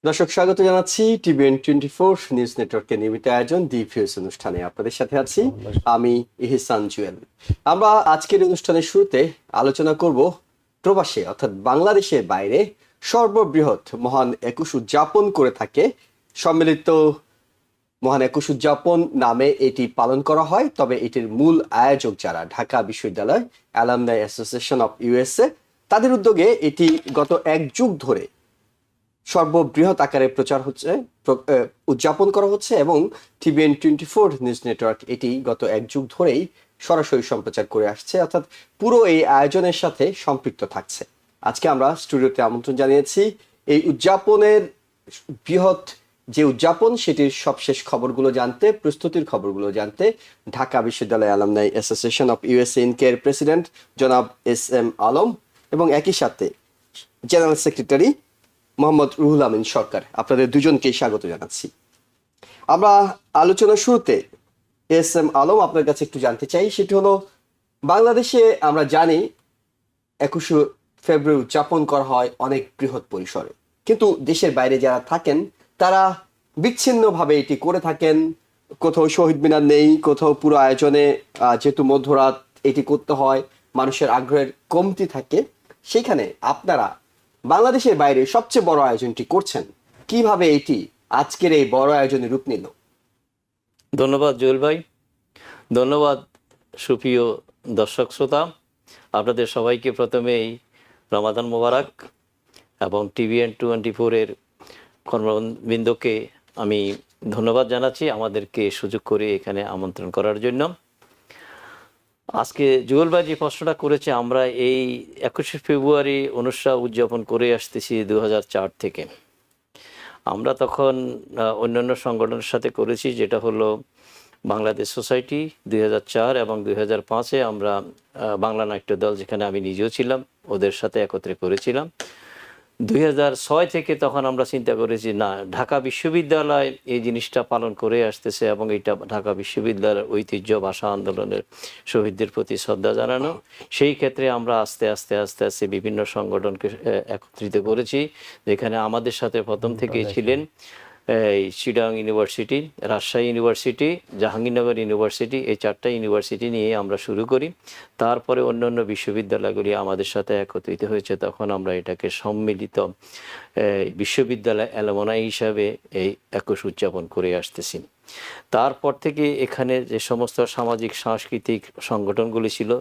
দর্শক স্বাগত জানাচ্ছি TVN24 নিউজ নেটওয়ার্কের নিয়মিত আয়োজন দি ফিউজ অনুষ্ঠানে আপনাদের সাথে আছি আমি ইহসান জুয়েল। আমরা আজকের অনুষ্ঠানের শুরুতে আলোচনা করব প্রবাসে অর্থাৎ বাংলাদেশের বাইরে সর্ববৃহৎ মহান একুশ উদযাপন করে থাকে সম্মিলিত মহান একুশ উদযাপন নামে এটি পালন করা হয়, তবে এটির মূল আয়োজক যারা ঢাকা বিশ্ববিদ্যালয় অ্যালামনাই অ্যাসোসিয়েশন অফ ইউএসএ, তাদের উদ্যোগে এটি গত এক যুগ ধরে সর্ববৃহৎ আকারে উদযাপন করা হচ্ছে এবং TVN24 নিউজ নেটওয়ার্ক এটি গত এক যুগ ধরেই সরাসরি সম্প্রচার করে আসছে, অর্থাৎ পুরো এই আয়োজনের সাথে সম্পৃক্ত থাকছে। আজকে আমরা স্টুডিওতে আমন্ত্রণ জানিয়েছি এই উদযাপনের বৃহৎ যে উদযাপন সেটির সবশেষ খবরগুলো জানতে, প্রস্তুতির খবরগুলো জানতে ঢাকা বিশ্ববিদ্যালয় অ্যালামনাই অ্যাসোসিয়েশন অফ ইউএসএ ইনকের প্রেসিডেন্ট জনাব SM আলম এবং একই সাথে জেনারেল সেক্রেটারি মোহাম্মদ রুহুল আমিন সরকার, আপনাদের দুজনকেই স্বাগত জানাচ্ছি। আমরা আলোচনার শুরুতে SM আলম আপনার কাছে একটু জানতে চাই, সেটি হলো বাংলাদেশে আমরা জানি 21শে ফেব্রুয়ারি উদযাপন করা হয় অনেক বৃহৎ পরিসরে, কিন্তু দেশের বাইরে যারা থাকেন তারা বিচ্ছিন্নভাবে এটি করে থাকেন। কোথাও শহীদ মিনার নেই, কোথাও পুরো আয়োজনে যেহেতু মধ্যরাত এটি করতে হয়, মানুষের আগ্রহের কমতি থাকে। সেখানে আপনারা বাংলাদেশের বাইরে সবচেয়ে বড় আয়োজনটি করছেন, কিভাবে এটি আজকের এই বড় আয়োজনে রূপ নিল? ধন্যবাদ জুয়েল ভাই, ধন্যবাদ সুপ্রিয় দর্শক শ্রোতা। আপনাদের সবাইকে প্রথমেই রমাদান মোবারক এবং TVN24 কর্মবৃন্দকে আমি ধন্যবাদ জানাচ্ছি আমাদেরকে সুযোগ করে এখানে আমন্ত্রণ করার জন্য। আজকে জুয়েল ভাই যে প্রশ্নটা করেছে, আমরা এই 21শে ফেব্রুয়ারি অনুষ্ঠান উদযাপন করে আসতেছি 2004 থেকে। আমরা তখন অন্যান্য সংগঠনের সাথে করেছি, যেটা হলো বাংলাদেশ সোসাইটি 2004 এবং 2005-এ আমরা বাংলা নাট্য দল, যেখানে আমি নিজেও ছিলাম, ওদের সাথে একত্রে করেছিলাম। 2006 থেকে তখন আমরা চিন্তা করেছি না, ঢাকা বিশ্ববিদ্যালয় এই জিনিসটা পালন করে আসতেছে এবং এটা ঢাকা বিশ্ববিদ্যালয়ের ঐতিহ্য, ভাষা আন্দোলনের শহীদদের প্রতি শ্রদ্ধা জানানো। সেই ক্ষেত্রে আমরা আস্তে আস্তে বিভিন্ন সংগঠনকে একত্রিত করেছি, যেখানে আমাদের সাথে প্রথম থেকেই ছিলেন এই Chittagong university, Rajshahi university, Jahangirnagar university. এই 4টা ইউনিভার্সিটি নিয়ে আমরা শুরু করি। তারপরে অন্যান্য বিশ্ববিদ্যালয়গুলি আমাদের সাথে একত্রিত হয়েছে। তখন আমরা এটাকে সম্মিলিত বিশ্ববিদ্যালয় অ্যালামনাই হিসাবে এই 21 উদযাপন করে আসতেছি। তারপর থেকে এখানে যে সমস্ত সামাজিক সাংস্কৃতিক সংগঠনগুলি ছিল,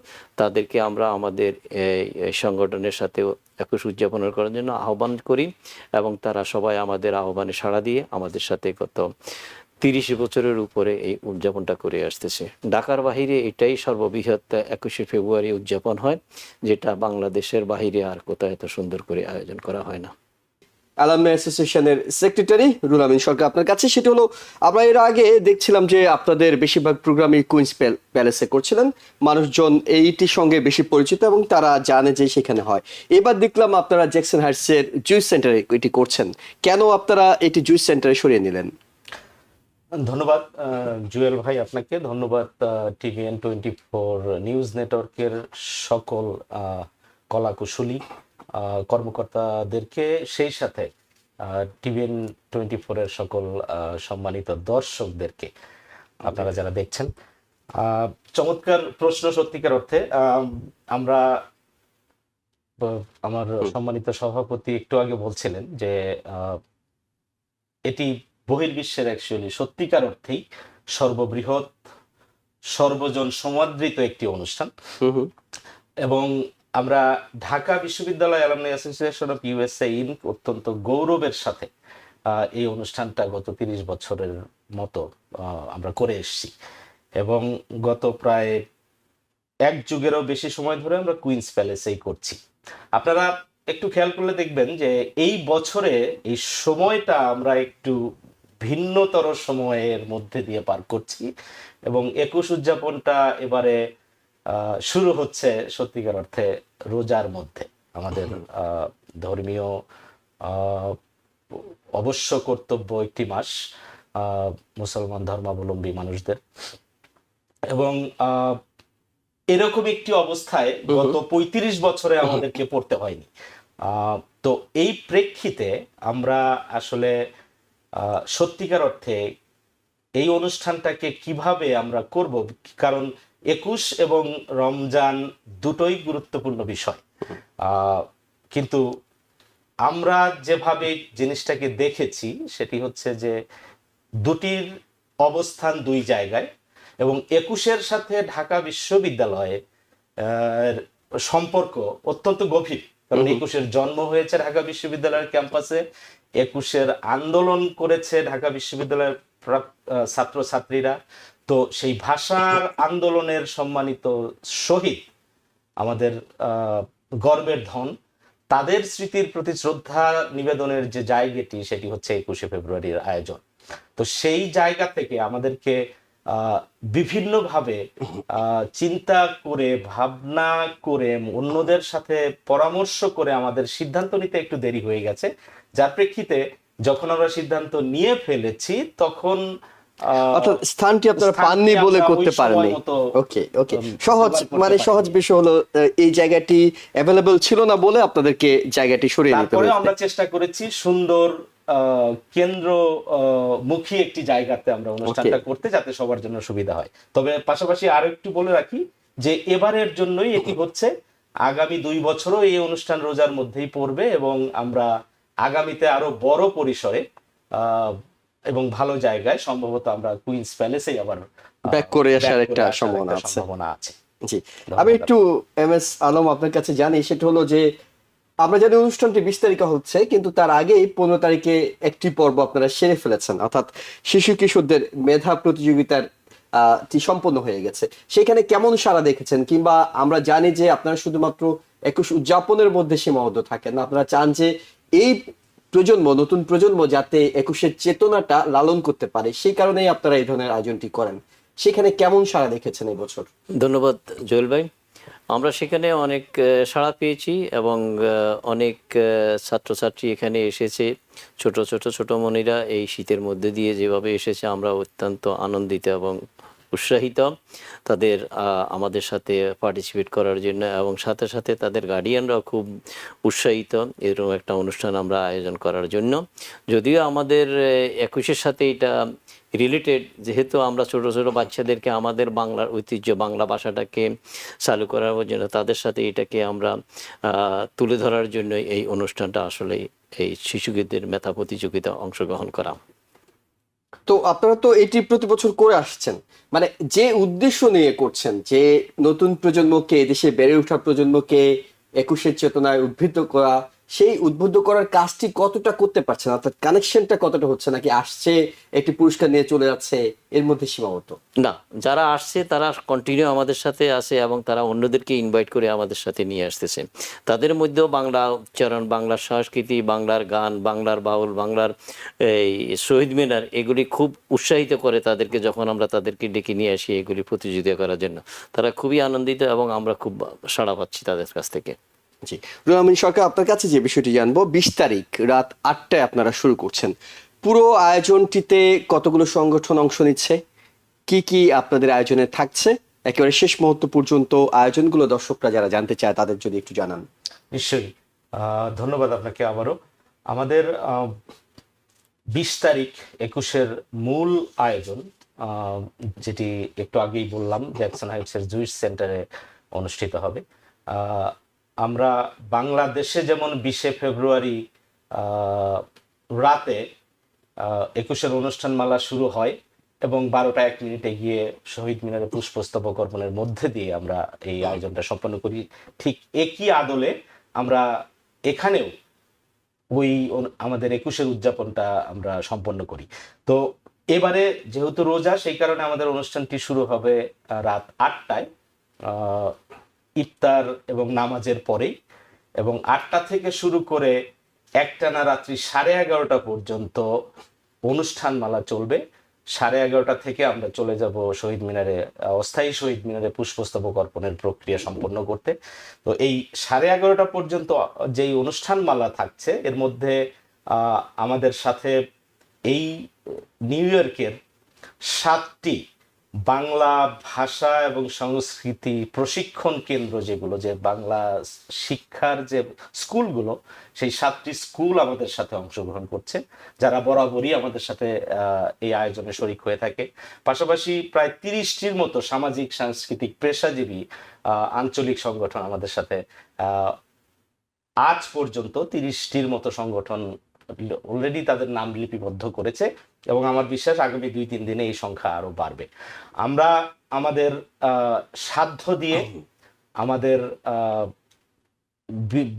তাদেরকে আমরা আমাদের এই সংগঠনের সাথে 21 উদযাপন করার জন্য আহ্বান করি এবং তারা সবাই আমাদের আহ্বানে সাড়া দিয়ে আমাদের সাথে গত 30 বছরের উপরে এই উদযাপনটা করে আসতেছে। ঢাকার বাহিরে এটাই সর্ববৃহৎ 21শে ফেব্রুয়ারি উদযাপন হয়, যেটা বাংলাদেশের বাহিরে আর কোথাও এত সুন্দর করে আয়োজন করা হয় না। অ্যালামনাই অ্যাসোসিয়েশনের সেক্রেটারি রুহুল আমিন সরকার, আপনার কাছে সেটি হলো, আমরা এর আগে দেখছিলাম যে আপনাদের বেশিরভাগ প্রোগ্রামই কুইন্স প্যালেসে করছিলেন, মানুষজন এইটির সঙ্গে বেশি পরিচিত এবং তারা জানে যে সেখানে হয়। এবার দেখলাম আপনারা জ্যাকসন হাইটসের জুইস সেন্টারে এটি করছেন, কেন আপনারা এটি জুইস সেন্টারে সরিয়ে নিলেন? ধন্যবাদ জুয়েল ভাই, আপনাকে ধন্যবাদ TVN24 নিউজ নেটওয়ার্কের সকল কলাকুশলী কর্মকর্তাদেরকে, সেই সাথে TVN24 এর সকল সম্মানিত দর্শকদেরকে, আপনারা যারা দেখছেন। চমৎকার প্রশ্ন, সত্যিকার অর্থে। আমরা আমার সম্মানিত সভাপতি একটু আগে বলছিলেন যে এটি বহির্বিশ্বের অ্যাকচুয়ালি সত্যিকার অর্থেই সর্ববৃহৎ, সর্বজন সমাদৃত একটি অনুষ্ঠান। এবং আমরা ঢাকা বিশ্ববিদ্যালয় alumni association of USA Inc অত্যন্ত গৌরবের সাথে এই অনুষ্ঠানটা গত 30 বছরের মতো আমরা করে এসেছি এবং গত প্রায় এক যুগেরও বেশি সময় ধরে আমরা কুইন্স প্যালেসেই করছি। আপনারা একটু খেয়াল করলে দেখবেন যে এই বছরে এই সময়টা আমরা একটু ভিন্নতর সময়ের মধ্যে দিয়ে পার করছি এবং 21 উদযাপনটা এবারে শুরু হচ্ছে সত্যিকার অর্থে রোজার মধ্যে, আমাদের ধর্মীয় অবশ্য কর্তব্য একটি মাস মুসলমান ধর্মাবলম্বী মানুষদের। এবং এরকম একটি অবস্থায় গত 35 বছরে আমাদেরকে পড়তে হয়নি। তো তো এই প্রেক্ষিতে আমরা আসলে সত্যিকার অর্থে এই অনুষ্ঠানটাকে কিভাবে আমরা করব, কারণ 21 এবং রমজান দুটোই গুরুত্বপূর্ণ বিষয়। কিন্তু আমরা যেভাবে জিনিসটাকে দেখেছি সেটি হচ্ছে যে দুটির অবস্থান দুই জায়গায়, এবং 21-এর সাথে ঢাকা বিশ্ববিদ্যালয়ের সম্পর্ক অত্যন্ত গভীর। কারণ 21-এর জন্ম হয়েছে ঢাকা বিশ্ববিদ্যালয়ের ক্যাম্পাসে, 21-এর আন্দোলন করেছে ঢাকা বিশ্ববিদ্যালয়ের ছাত্রছাত্রীরা। তো সেই ভাষার আন্দোলনের সম্মানিত শহীদ, আমাদের গর্বের ধন, তাদের স্মৃতির প্রতি শ্রদ্ধা নিবেদনের যে জায়গাটি সেটি হচ্ছে 21শে ফেব্রুয়ারির আয়োজন। তো সেই জায়গা থেকে আমাদেরকে বিভিন্নভাবে চিন্তা করে, ভাবনা করে, অন্যদের সাথে পরামর্শ করে আমাদের সিদ্ধান্ত নিতে একটু দেরি হয়ে গেছে, যার প্রেক্ষিতে যখন আমরা সিদ্ধান্ত নিয়ে ফেলেছি তখন অর্থাৎ স্থানটি আপনারা পাননি বলে করতে পারেননি। ওকে ওকে, সহজ বিষয় হলো এই জায়গাটি অ্যাভেলেবল ছিল না বলে আপনাদেরকে জায়গাটি সরিয়ে নিতে তারপরে হয়েছে। আমরা চেষ্টা করেছি সুন্দর কেন্দ্রমুখী একটি জায়গাতে আমরা অনুষ্ঠানটা করতে, যাতে সবার জন্য সুবিধা হয়। তবে পাশাপাশি আরো একটু বলে রাখি যে এবারের জন্যই এটি হচ্ছে, আগামী 2 বছরও এই অনুষ্ঠান রোজার মধ্যেই পড়বে, এবং আমরা আগামীতে আরো বড় পরিসরে এবং ভালো জায়গায়, সম্ভবত আমরা কুইন্স প্যালেসে আবার ব্যাক করে আসার একটা সম্ভাবনা আছে। জি, আমি একটু MS আলম আপনার কাছে জানি, সেটা হলো যে আমরা জানি অনুষ্ঠানটি 20 তারিখে হচ্ছে, কিন্তু তার আগেই 15 তারিখে একটি পর্ব আপনারা সেরে ফেলেছেন, অর্থাৎ শিশু কিশোরদের মেধা প্রতিযোগিতার সম্পন্ন হয়ে গেছে। সেখানে কেমন সাড়া দেখেছেন? কিংবা আমরা জানি যে আপনারা শুধুমাত্র 21 উদযাপনের মধ্যে সীমাবদ্ধ থাকেন না, আপনারা চান যে এই নতুন প্রজন্ম যাতে 21-এর চেতনাটা লালন করতে পারে, সেই কারণেই আপনারা এই ধরনের আয়োজনটি করেন। সেখানে কেমন সাড়া দেখেছেন এই বছর? ধন্যবাদ জুয়েল ভাই। আমরা সেখানে অনেক সাড়া পেয়েছি, এবং অনেক ছাত্রছাত্রী এখানে এসেছে। ছোট মনিরা এই শীতের মধ্যে দিয়ে যেভাবে এসেছে, আমরা অত্যন্ত আনন্দিত এবং উৎসাহিত তাদের আমাদের সাথে পার্টিসিপেট করার জন্য, এবং সাথে সাথে তাদের গার্ডিয়ানরাও খুব উৎসাহিত এরকম একটা অনুষ্ঠান আমরা আয়োজন করার জন্য। যদিও আমাদের 21-এর সাথে এটা রিলেটেড, যেহেতু আমরা ছোট বাচ্চাদেরকে আমাদের বাংলার ঐতিহ্য, বাংলা ভাষাটাকে চালু করার জন্য তাদের সাথে এটাকে আমরা তুলে ধরার জন্য এই অনুষ্ঠানটা আসলে এই শিশুদের মেধা প্রতিযোগিতা অংশগ্রহণ করা। তো আপনারা তো এটি প্রতি বছর করে আসছেন, মানে যে উদ্দেশ্য নিয়ে করছেন, যে নতুন প্রজন্মকে, দেশে বেড়ে ওঠা প্রজন্মকে 21-এর চেতনায় উদ্বুদ্ধ করা, সেই উদ্বুদ্ধ করার কাজটি কতটা করতে পারছেন? অর্থাৎ কানেকশনটা কতটা হচ্ছে, নাকি আসছে একটি পুরস্কার নিয়ে চলে যাচ্ছে, এর মধ্যে সীমাবদ্ধ? না, যারা আসছে তারা কন্টিনিউ আমাদের সাথে আছে, এবং তারা অন্যদেরকে ইনভাইট করে আমাদের সাথে নিয়ে আসতেছে। তাদের মধ্যেও বাংলা উচ্চারণ, বাংলার সংস্কৃতি, বাংলার গান, বাংলার বাউল, বাংলার এই শহীদ মিনার, এগুলি খুব উৎসাহিত করে তাদেরকে যখন আমরা তাদেরকে ডেকে নিয়ে আসি এগুলি প্রতিযোগিতা করার জন্য। তারা খুবই আনন্দিত, এবং আমরা খুব সাড়া পাচ্ছি তাদের কাছ থেকে। জি, রুহুল আমিন সরকার, আপনার কাছে যে বিষয়টি জানবো, 20 তারিখ রাত 8টায় আপনারা শুরু করছেন। পুরো আয়োজনটিতে কতগুলো সংগঠন অংশ নিচ্ছে? কি কি আপনাদের আয়োজনে থাকছে? একেবারে শেষ মুহূর্ত পর্যন্ত আয়োজনগুলো দর্শকরা যারা জানতে চায় তাদের যদি একটু জানান। নিশ্চয়ই, ধন্যবাদ আপনাকে আবারও। আমাদের 20 তারিখ 21-এর মূল আয়োজন, যেটি একটু আগেই বললাম, জ্যাকসন হাইটসের জুইস সেন্টারে অনুষ্ঠিত হবে। আমরা বাংলাদেশে যেমন 20শে ফেব্রুয়ারি রাতে 21-এর অনুষ্ঠানমালা শুরু হয়, এবং 12টা 1 মিনিটে গিয়ে শহীদ মিনারে পুষ্পস্তবক অর্পণের মধ্যে দিয়ে আমরা এই আয়োজনটা সম্পন্ন করি। ঠিক একই আদলে আমরা এখানেও ওই আমাদের 21-এর উদযাপনটা আমরা সম্পন্ন করি। তো এবারে যেহেতু রোজা, সেই কারণে আমাদের অনুষ্ঠানটি শুরু হবে রাত 8টায়, ইফতার এবং নামাজের পরেই, এবং 8টা থেকে শুরু করে একটানা রাত্রি 11:30 পর্যন্ত অনুষ্ঠানমালা চলবে। 11:30 থেকে আমরা চলে যাব শহীদ মিনারে, অস্থায়ী শহীদ মিনারে পুষ্পস্তবক অর্পণের প্রক্রিয়া সম্পন্ন করতে। তো এই 11:30 পর্যন্ত যেই অনুষ্ঠানমালা থাকছে, এর মধ্যে আমাদের সাথে এই নিউ ইয়র্কের 7টি বাংলা ভাষা এবং সংস্কৃতি প্রশিক্ষণ কেন্দ্র, যেগুলো যে বাংলা শিক্ষার যে স্কুলগুলো, সেই 7টি স্কুল আমাদের সাথে অংশগ্রহণ করছে, যারা বরাবরই আমাদের সাথে এই আয়োজনে শরিক হয়ে থাকে। পাশাপাশি প্রায় 30টির মতো সামাজিক সাংস্কৃতিক পেশাজীবী আঞ্চলিক সংগঠন আমাদের সাথে, আজ পর্যন্ত 30টির মতো সংগঠন অলরেডি তাদের নাম লিপিবদ্ধ করেছে, এবং আমার বিশ্বাস আগামী 2-3 দিনে এই সংখ্যা আরো বাড়বে। আমরা আমাদের সাধ্য দিয়ে, আমাদের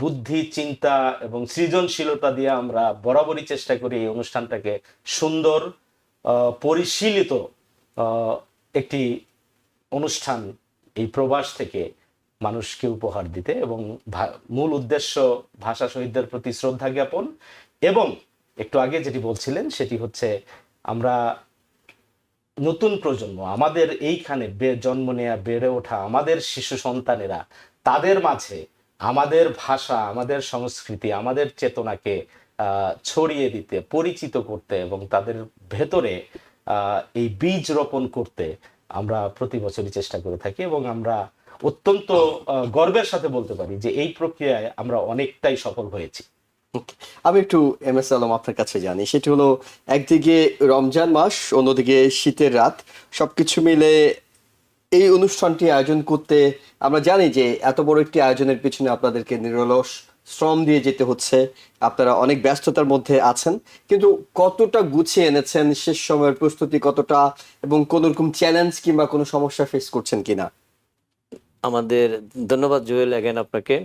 বুদ্ধি, চিন্তা এবং সৃজনশীলতা দিয়ে আমরা বরাবরই চেষ্টা করি এই অনুষ্ঠানটাকে সুন্দর, পরিশীলিত একটি অনুষ্ঠান এই প্রবাস থেকে মানুষকে উপহার দিতে, এবং মূল উদ্দেশ্য ভাষা শহীদদের প্রতি শ্রদ্ধা জ্ঞাপন। এবং একটু আগে যেটি বলছিলেন সেটি হচ্ছে, আমরা নতুন প্রজন্ম, আমাদের এইখানে জন্ম নেয়া বেড়ে ওঠা আমাদের শিশু সন্তানেরা, তাদের মাঝে আমাদের ভাষা, আমাদের সংস্কৃতি, আমাদের চেতনাকে ছড়িয়ে দিতে, পরিচিত করতে এবং তাদের ভেতরে এই বীজ রোপণ করতে আমরা প্রতি বছরই চেষ্টা করে থাকি, এবং আমরা অত্যন্ত গর্বের সাথে বলতে পারি যে এই প্রক্রিয়ায় আমরা অনেকটাই সফল হয়েছি। আমি একটু MS আলম আপনার কাছে জানি, সেটি হলো একদিকে রমজান মাস, অন্যদিকে শীতের রাত, সবকিছু মিলে এই অনুষ্ঠানটি আয়োজন করতে আমরা জানি যে এত বড় একটি আয়োজনের পিছনে আপনাদেরকে নিরলস শ্রম দিয়ে যেতে হচ্ছে, আপনারা অনেক ব্যস্ততার মধ্যে আছেন, কিন্তু কতটা গুছিয়ে এনেছেন, শেষ সময়ের প্রস্তুতি কতটা, এবং কোন রকম চ্যালেঞ্জ কিংবা কোনো সমস্যা ফেস করছেন কিনা? আমাদের ধন্যবাদ জুয়েল, এগেন আপনাকে।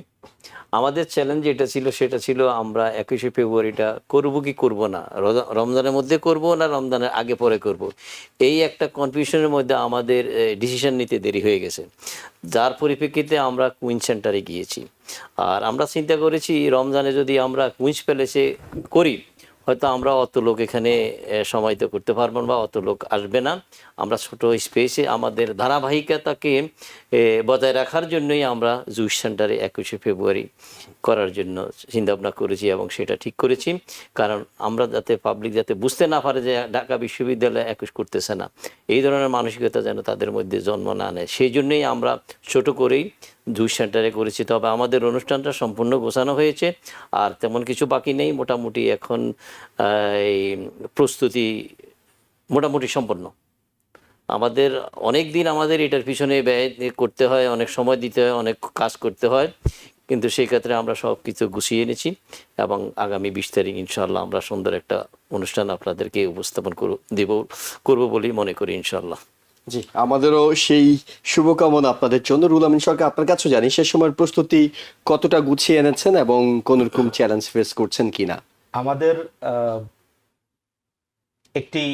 আমাদের চ্যালেঞ্জ যেটা ছিল সেটা ছিল আমরা 21শে ফেব্রুয়ারিটা করব কি করব না, রমজানের মধ্যে করব না রমজানের আগে পরে করব, এই একটা কনফিউশনের মধ্যে আমাদের ডিসিশন নিতে দেরি হয়ে গেছে, যার পরিপ্রেক্ষিতে আমরা কুইন্স সেন্টারে গিয়েছি। আর আমরা চিন্তা করেছি রমজানে যদি আমরা কুইন্স প্যালেসে করি, হয়তো আমরা অত লোক এখানে সমাহিত করতে পারবো না বা অত লোক আসবে না। আমরা ছোট স্পেসে আমাদের ধারাবাহিকতাকে বজায় রাখার জন্যই আমরা জুইস সেন্টারে 21শে ফেব্রুয়ারি করার জন্য চিন্তাভাবনা করেছি, এবং সেটা ঠিক করেছি। কারণ আমরা যাতে পাবলিক যাতে বুঝতে না পারে যে ঢাকা বিশ্ববিদ্যালয় 21 করতেছে না, এই ধরনের মানসিকতা যেন তাদের মধ্যে জন্ম না নেয়, সেই জন্যই আমরা ছোট করেই জুইস সেন্টারে করেছি। তবে আমাদের অনুষ্ঠানটা সম্পূর্ণ গোছানো হয়েছে, আর তেমন কিছু বাকি নেই। মোটামুটি এখন এই প্রস্তুতি মোটামুটি সম্পন্ন। আমাদের অনেক দিন আমাদের এটার পিছনে ব্যয় করতে হয়, অনেক সময় দিতে হয়, অনেক কাজ করতে হয়, কিন্তু সেই ক্ষেত্রে আমরা সব কিছু গুছিয়ে এনেছি, এবং আগামী 20 তারিখ ইনশাল্লাহ আমরা সুন্দর একটা অনুষ্ঠান আপনাদেরকে উপস্থাপন করবো বলেই মনে করি ইনশাল্লাহ। জি, আমাদেরও সেই শুভকামনা আপনাদের জন্য। রুহুল আমিন সরকার, আপনার কাছে জানি সে সময়ের প্রস্তুতি কতটা গুছিয়ে এনেছেন এবং কোন রকম চ্যালেঞ্জ ফেস করছেন কিনা? আমাদের একটি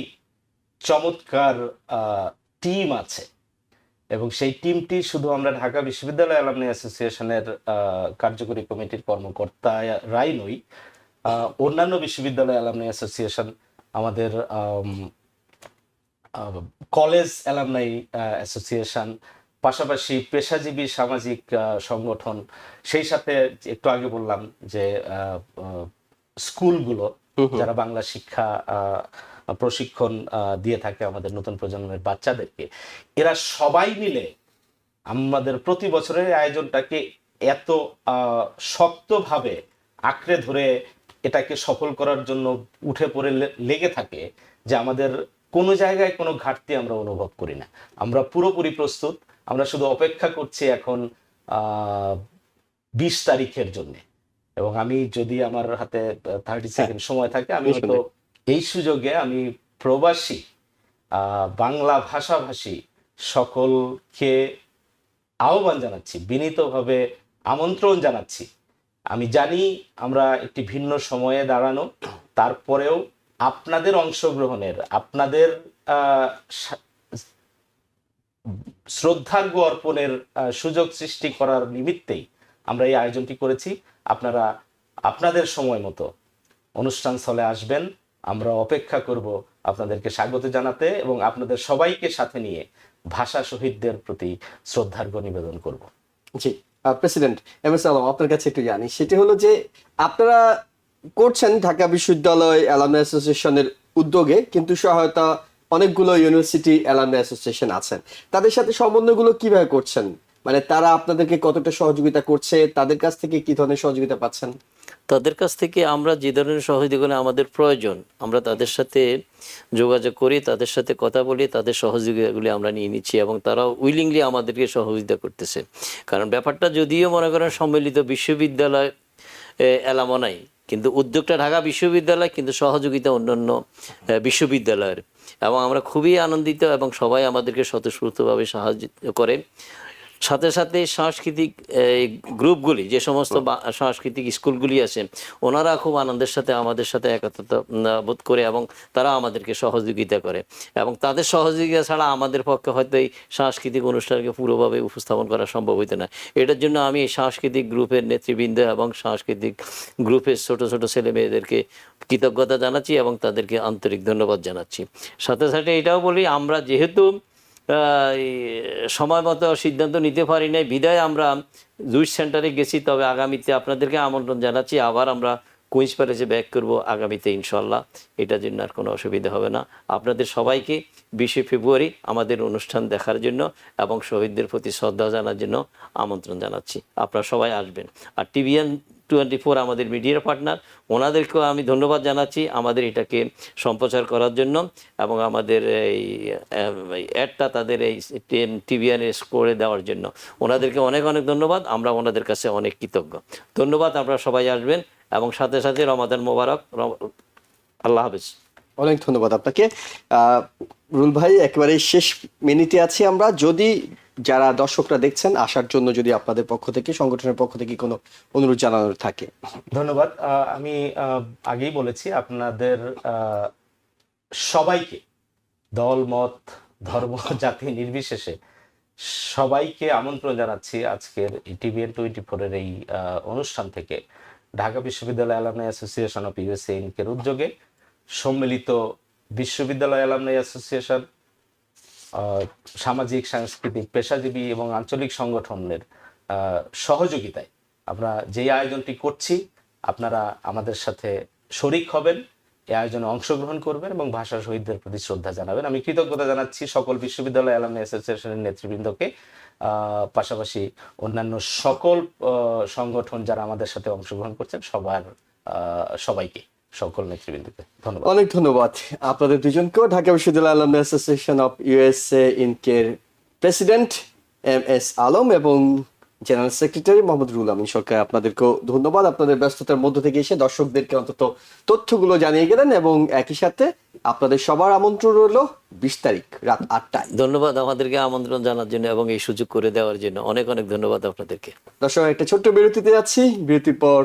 চমৎকার টিম আছে, এবং সেই টিমটি শুধু আমরা ঢাকা বিশ্ববিদ্যালয় অ্যালামনি অ্যাসোসিয়েশনের কার্যকরী কমিটির কর্মকর্তারাই নই, অন্যান্য বিশ্ববিদ্যালয় অ্যালামনি অ্যাসোসিয়েশন, আমাদের কলেজ অ্যালামনাই অ্যাসোসিয়েশন, পাশাপাশি পেশাজীবী সামাজিক সংগঠন, সেই সাথে একটু আগে বললাম যে স্কুলগুলো যারা বাংলা শিক্ষা প্রশিক্ষণ দিয়ে থাকে আমাদের নতুন প্রজন্মের বাচ্চাদেরকে, এরা সবাই মিলে আমাদের প্রতি বছরের আয়োজনটাকে এত শক্তভাবে আঁকড়ে ধরে এটাকে সফল করার জন্য উঠে পড়ে লেগে থাকে যে আমাদের কোনো জায়গায় কোনো ঘাটতি আমরা অনুভব করি না। আমরা পুরোপুরি প্রস্তুত। আমরা শুধু অপেক্ষা করছি এখন 20 তারিখের জন্য, এবং আমি যদি আমার হাতে 30 সেকেন্ড সময় থাকে, আমি হয়তো এই সুযোগে আমি প্রবাসী বাংলা ভাষাভাষী সকলকে আহ্বান জানাচ্ছি, বিনীতভাবে আমন্ত্রণ জানাচ্ছি। আমি জানি আমরা একটি ভিন্ন সময়ে দাঁড়ানো, তারপরেও আপনাদের অংশগ্রহণের, আপনাদের শ্রদ্ধার্ঘ্য অর্পণের সুযোগ সৃষ্টি করার নিমিত্তেই আমরা এই আয়োজনটি করেছি। আপনারা আপনাদের সময় মতো অনুষ্ঠান স্থলে আসবেন, আমরা অপেক্ষা করব আপনাদেরকে স্বাগত জানাতে, এবং আপনাদের সবাইকে সাথে নিয়ে ভাষা শহীদদের প্রতি শ্রদ্ধার্ঘ্য নিবেদন করব। জি, প্রেসিডেন্ট MS আলম, আপনার কাছে একটু জানি, সেটি হলো যে আপনারা করছেন ঢাকা বিশ্ববিদ্যালয় অ্যালামনাই অ্যাসোসিয়েশনের উদ্যোগে, কিন্তু সহায়তা অনেকগুলো ইউনিভার্সিটি অ্যালামনাই অ্যাসোসিয়েশন আছেন, তাদের সাথে সমন্বয়গুলো কিভাবে করছেন? মানে তারা আপনাদেরকে কতটা সহযোগিতা করছে, তাদের কাছ থেকে কি ধরনের সহযোগিতা পাচ্ছেন? তাদের কাছ থেকে আমরা যে ধরনের সহযোগিতা আমাদের প্রয়োজন, আমরা তাদের সাথে যোগাযোগ করি, তাদের সাথে কথা বলি, তাদের সহযোগিতাগুলি আমরা নিয়ে নিচ্ছি এবং তারা উইলিংলি আমাদেরকে সহযোগিতা করতেছে। কারণ ব্যাপারটা যদিও মনে করেন সম্মিলিত বিশ্ববিদ্যালয় অ্যালামনাই, কিন্তু উদ্যোগটা ঢাকা বিশ্ববিদ্যালয়, কিন্তু সহযোগিতা অন্যান্য বিশ্ববিদ্যালয়ের। এবং আমরা খুবই আনন্দিত এবং সবাই আমাদেরকে স্বতঃস্ফূর্তভাবে সাহায্য করে। সাথে সাথে সাংস্কৃতিক গ্রুপগুলি, যে সমস্ত সাংস্কৃতিক স্কুলগুলি আছে, ওনারা খুব আনন্দের সাথে আমাদের সাথে একত্রতা বোধ করে এবং তারা আমাদেরকে সহযোগিতা করে। এবং তাদের সহযোগিতা ছাড়া আমাদের পক্ষে হয়তো এই সাংস্কৃতিক অনুষ্ঠানকে পুরোভাবে উপস্থাপন করা সম্ভব হইতো না। এটার জন্য আমি এই সাংস্কৃতিক গ্রুপের নেতৃবৃন্দ এবং সাংস্কৃতিক গ্রুপের ছোট ছোট ছেলে মেয়েদেরকে কৃতজ্ঞতা জানাচ্ছি এবং তাদেরকে আন্তরিক ধন্যবাদ জানাচ্ছি। সাথে সাথে এটাও বলি, আমরা যেহেতু সময় মতো সিদ্ধান্ত নিতে পারি নাই বিদায় আমরা জুইস সেন্টারে গেছি, তবে আগামীতে আপনাদেরকে আমন্ত্রণ জানাচ্ছি, আবার আমরা কুইন্স প্যালেসে ব্যাক করব আগামীতে ইনশাল্লাহ। এটার জন্য আর কোনো অসুবিধা হবে না। আপনাদের সবাইকে 20 ফেব্রুয়ারি আমাদের অনুষ্ঠান দেখার জন্য এবং শহীদদের প্রতি শ্রদ্ধা জানার জন্য আমন্ত্রণ জানাচ্ছি। আপনারা সবাই আসবেন। আর TVN24 আমাদের মিডিয়ার পার্টনার, ওনাদেরকেও আমি ধন্যবাদ জানাচ্ছি আমাদের এটাকে সম্প্রচার করার জন্য এবং আমাদের এই অ্যাডটা তাদের এই TVN করে দেওয়ার জন্য ওনাদেরকে অনেক অনেক ধন্যবাদ। আমরা ওনাদের কাছে অনেক কৃতজ্ঞ। ধন্যবাদ। আপনারা সবাই আসবেন এবং সাথে সাথে রমাদান মোবারক। আল্লাহ হাফেজ। অনেক ধন্যবাদ আপনাকে। রুল ভাই, একেবারে শেষ মিনিটে আছি আমরা, যদি যারা দর্শকরা দেখছেন আসার জন্য যদি আপনাদের পক্ষ থেকে, সংগঠনের পক্ষ থেকে কোনো অনুরোধ জানানোর থাকে। ধন্যবাদ। আমি আগেই বলেছি, আপনাদের সবাইকে, দল মত ধর্ম জাতি নির্বিশেষে সবাইকে আমন্ত্রণ জানাচ্ছি আজকের TVN24 এই অনুষ্ঠান থেকে। ঢাকা বিশ্ববিদ্যালয় অ্যালামনাই অ্যাসোসিয়েশন অফ USA ইনকের উদ্যোগে সম্মিলিত বিশ্ববিদ্যালয় অ্যালামনাই অ্যাসোসিয়েশন, সামাজিক সাংস্কৃতিক পেশাজীবী এবং আঞ্চলিক সংগঠনের সহযোগিতায় আমরা যেই আয়োজনটি করছি, আপনারা আমাদের সাথে শরিক হবেন, এই আয়োজনে অংশগ্রহণ করবেন এবং ভাষা শহীদদের প্রতি শ্রদ্ধা জানাবেন। আমি কৃতজ্ঞতা জানাচ্ছি সকল বিশ্ববিদ্যালয় অ্যালামনাই অ্যাসোসিয়েশনের নেতৃবৃন্দকে, পাশাপাশি অন্যান্য সকল সংগঠন যারা আমাদের সাথে অংশগ্রহণ করছেন সবাইকে, সকল নেতৃবৃন্দকে ধন্যবাদ। অনেক ধন্যবাদ আপনাদের দুজনকেও। ঢাকা বিশ্ববিদ্যালয় অ্যালামনাই অ্যাসোসিয়েশন অফ USA ইনকের প্রেসিডেন্ট MS আলম এবং জেনারেল সেক্রেটারি মোহাম্মদ রুহুল আমিন সরকার, আপনাদেরকেও ধন্যবাদ। আপনাদের ব্যস্ততার মধ্য থেকে এসে দর্শকদেরকে অন্তত তথ্যগুলো জানিয়ে গেলেন এবং একই সাথে আপনাদের সবার আমন্ত্রণ রইল 20 তারিখ রাত 8টায়। ধন্যবাদ আমাদেরকে আমন্ত্রণ জানার জন্য এবং এই সুযোগ করে দেওয়ার জন্য। অনেক অনেক ধন্যবাদ আপনাদেরকে। দর্শক, একটা ছোট্ট বিরতিতে যাচ্ছি। বিরতির পর